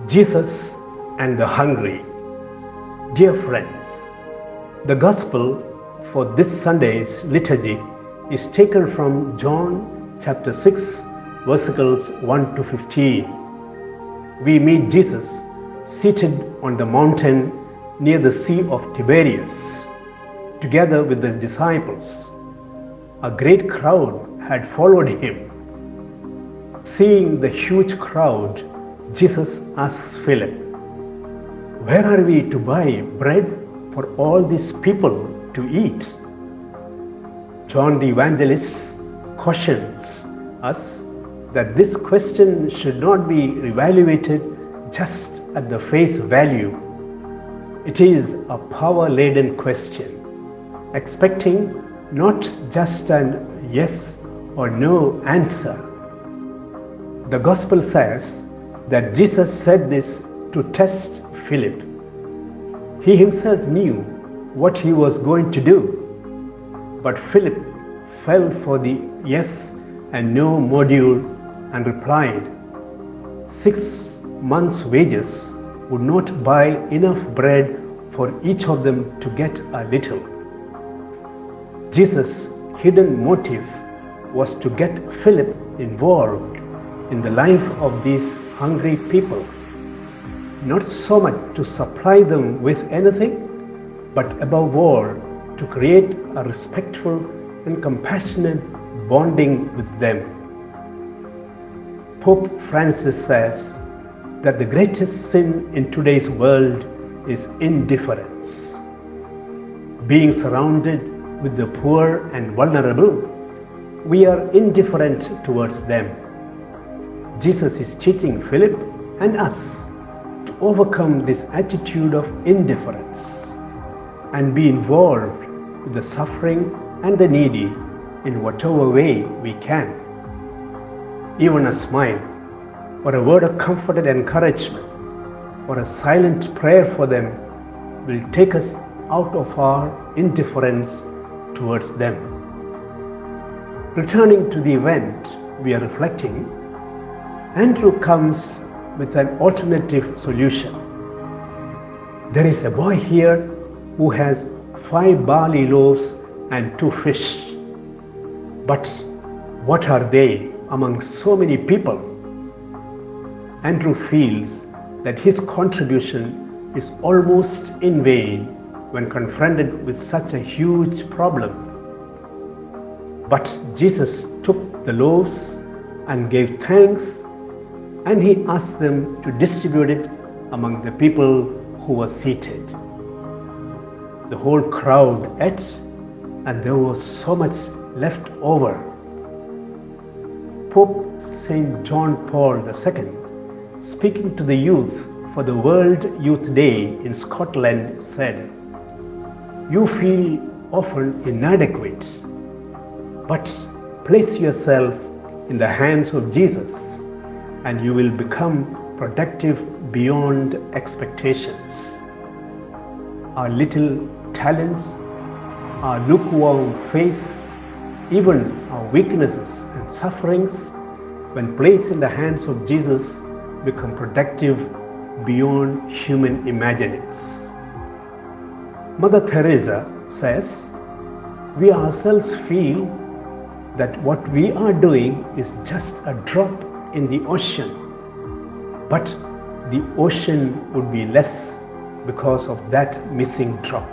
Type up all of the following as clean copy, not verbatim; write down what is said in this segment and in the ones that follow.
Jesus and the hungry. Dear friends, the Gospel for this Sunday's liturgy is taken from John chapter 6, verses 1 to 15. We meet Jesus seated on the mountain near the Sea of Tiberias, together with his disciples. A great crowd had followed him. Seeing the huge crowd, Jesus asks Philip, "Where are we to buy bread for all these people to eat?" John the Evangelist cautions us that this question should not be evaluated just at the face value. It is a power-laden question, expecting not just an yes or no answer. The Gospel says that Jesus said this to test Philip. He himself knew what he was going to do, but Philip fell for the yes and no module and replied, 6 months' wages would not buy enough bread for each of them to get a little. Jesus' hidden motive was to get Philip involved in the life of these hungry people, not so much to supply them with anything, but above all, to create a respectful and compassionate bonding with them. Pope Francis says that the greatest sin in today's world is indifference. Being surrounded with the poor and vulnerable, we are indifferent towards them. Jesus is teaching Philip and us to overcome this attitude of indifference and be involved with the suffering and the needy in whatever way we can. Even a smile, or a word of comfort and encouragement, or a silent prayer for them will take us out of our indifference towards them. Returning to the event we are reflecting, Andrew comes with an alternative solution. There is a boy here who has 5 barley loaves and 2 fish. But what are they among so many people? Andrew feels that his contribution is almost in vain when confronted with such a huge problem. But Jesus took the loaves and gave thanks, and he asked them to distribute it among the people who were seated. The whole crowd ate, and there was so much left over. Pope St. John Paul II, speaking to the youth for the World Youth Day in Scotland, said, "You feel often inadequate, but place yourself in the hands of Jesus and you will become productive beyond expectations." Our little talents, our lukewarm faith, even our weaknesses and sufferings, when placed in the hands of Jesus, become productive beyond human imaginings. Mother Teresa says, "We ourselves feel that what we are doing is just a drop in the ocean, but the ocean would be less because of that missing drop."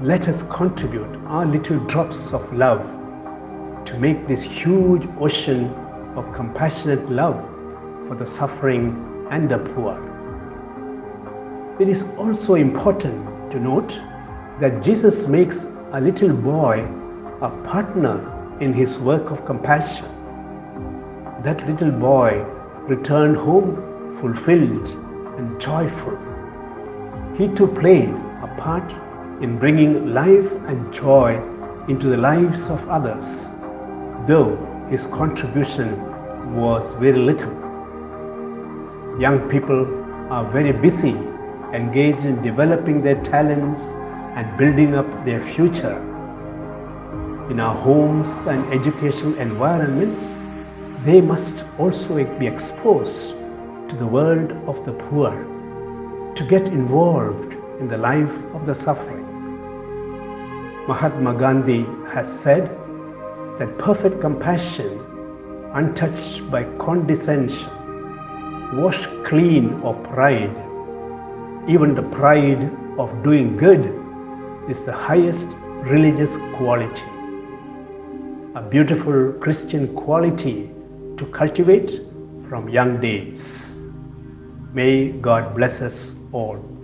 Let us contribute our little drops of love to make this huge ocean of compassionate love for the suffering and the poor. It is also important to note that Jesus makes a little boy a partner in his work of compassion. That little boy returned home fulfilled and joyful. He too played a part in bringing life and joy into the lives of others, though his contribution was very little. Young people are very busy, engaged in developing their talents and building up their future. In our homes and educational environments, they must also be exposed to the world of the poor, to get involved in the life of the suffering. Mahatma Gandhi has said that perfect compassion, untouched by condescension, washed clean of pride, even the pride of doing good, is the highest religious quality. A beautiful Christian quality to cultivate from young days. May God bless us all.